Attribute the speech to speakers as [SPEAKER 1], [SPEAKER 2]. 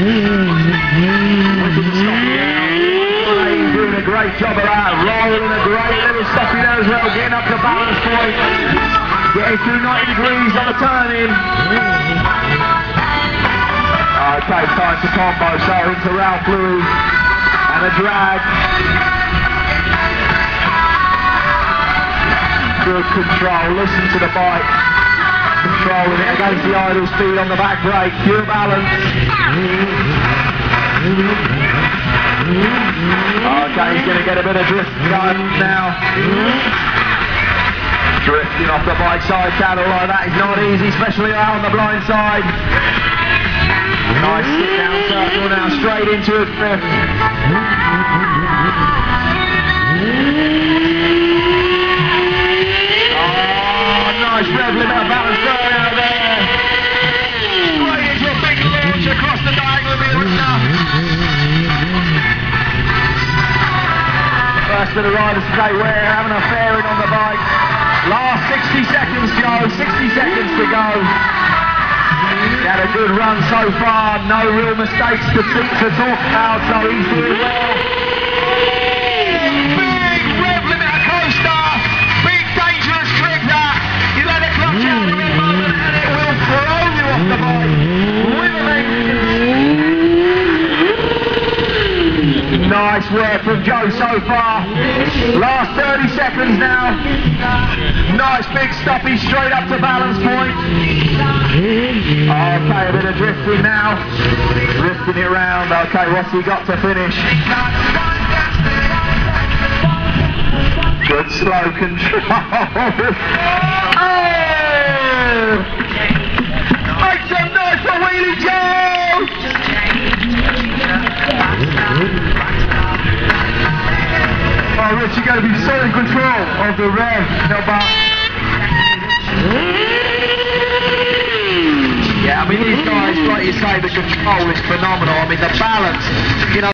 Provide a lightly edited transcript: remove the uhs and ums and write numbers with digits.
[SPEAKER 1] He's doing a great job of that. Rolling a great little stoppy there as well, getting up to balance point. Getting through 90 degrees on the turn-in. Okay, time to combo, so into Ralph Louis and a drag. Good control, listen to the bike. Controlling it against the idle speed on the back brake, pure balance. Okay, he's going to get a bit of drift going now. Drifting off the bike side saddle like that is not easy, especially out on the blind side. Nice sit down circle now, straight into a drift. Oh, nice rev limiter balance going out there. Straight into a big launch across the diagonal of the arena. First of the riders today, we're having a fairing on the bike. Last 60 seconds, Joe, 60 seconds to go. He had a good run so far, no real mistakes to talk about, so he's doing well. Big rev limiter coaster, big dangerous trick that. You let it clutch out in a moment and it will throw you off the bike. Nice work from Joe so far. Last 30 seconds now. Nice big stoppy straight up to balance point. Okay, a bit of drifting now. Drifting it round. Okay, what's he got to finish? Good slow control. Oh! Make some noise for Wheelie Joe! Oh, Rich, you're going to be so in control of the rev. Yeah, I mean, these guys, like you say, the control is phenomenal. I mean, the balance, you know.